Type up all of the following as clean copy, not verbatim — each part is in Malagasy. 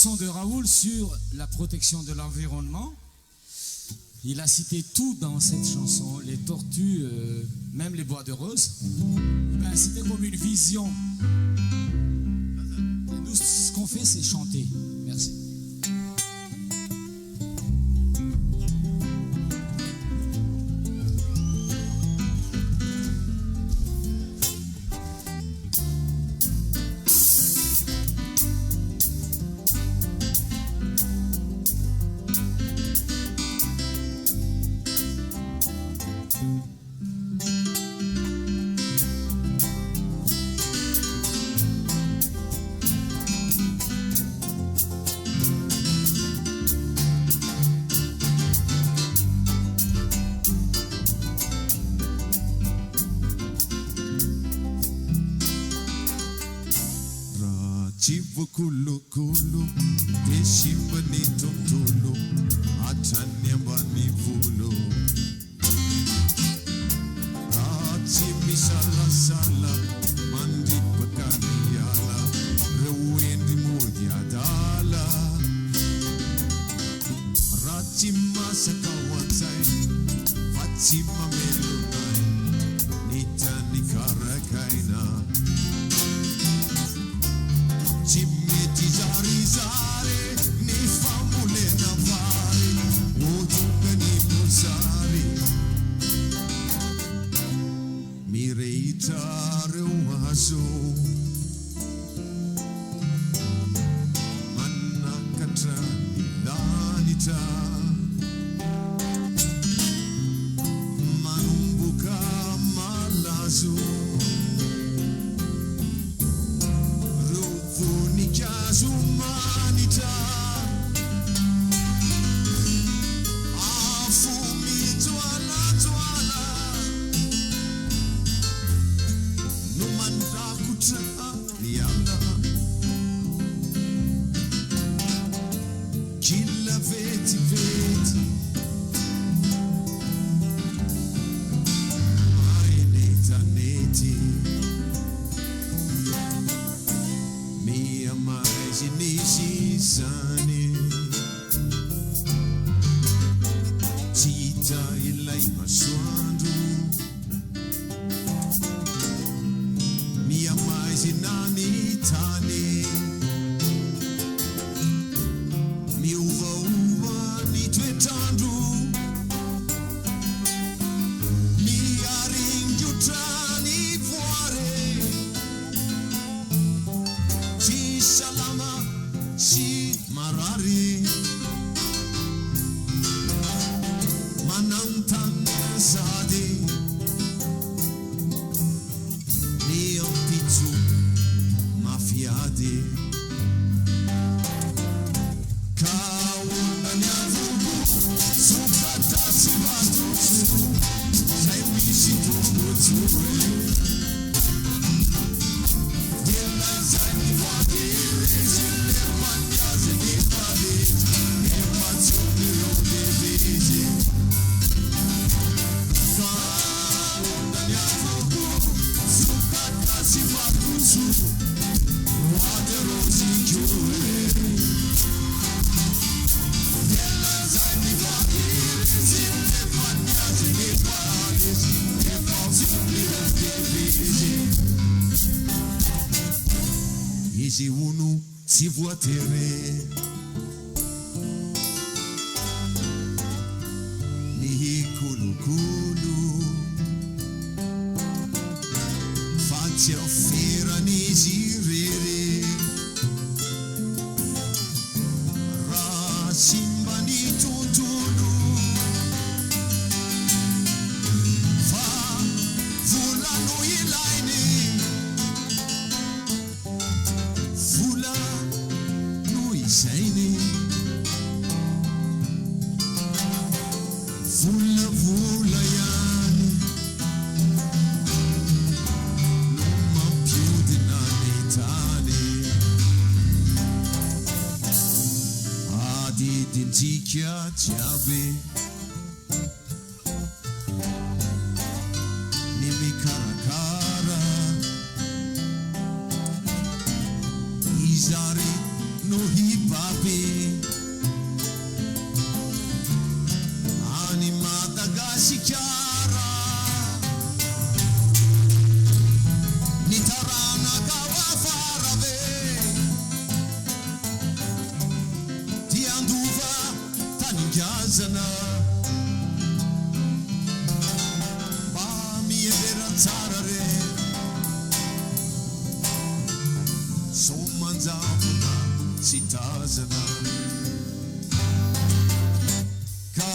chanson de Raoul sur la protection de l'environnement. Il a cité tout dans cette chanson, les tortues, même les bois de rose. Ben, c'était comme une vision. Et nous, ce qu'on fait, c'est chanter. Merci. Chivo kulu kulu, deshimba ni tontolo, atanyamba ni vulo. Achimi sala sala, mandi pakani yala, rewendi mudiadala. Rachima sakawatai, Fatima melunai, nita nikarakaina. Cimmetti zarizare, ni famule navare, utunga ni musari. Mi reitare uaso, manna katra ilanita. Manumbuka malazo. Humanità afumi twala twala numanda kutra lianda kila veti veti maineta neti Nisi sani Tita ilai maswandu Mia mais nani tani Mi uva uva ni twetandu Mi aringiutrani fuare Ci salama Si marari Manantan sadi Neon pizzu mafiadi Kauna nyavubu Sukata sivatu Zaimisi tumutuwe Dila zaini wakiri Zile manyazi nipadi Ematsuni yodiviji Kauna nyavubu Sukata sivatu Waderozi kyure Dila zaini wakiri Zile manyazi nipadi Ematsuni yodiviji Isi unu si vuotere Nihi kulu kulu Faccia offera ni girere Rasimba ni tutulu Fa vulano ilaini Fula noi seini Fula fula yani Non più di nanitani Adi d'inticchia chiave Nimi cara cara Izari no hipa aby any Madagasikara ny taranaka ao afara ve dia andova taningazana mba mielera tsara re somanjavona sy tazana ka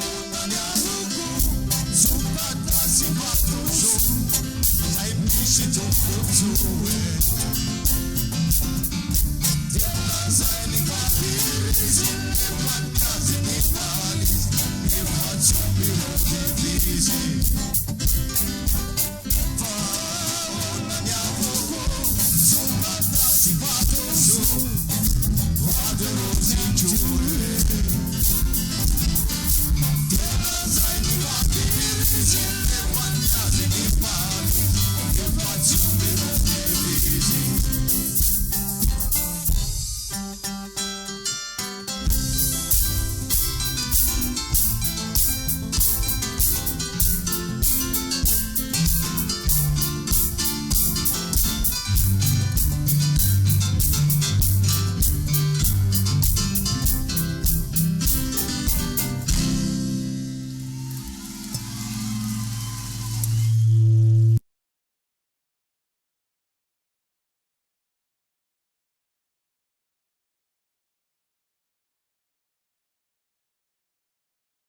onany aloko zopata sy matoso zay misy jokojoe dia lazay ny vahizy makazy ny valizy efa tsy mirotivizy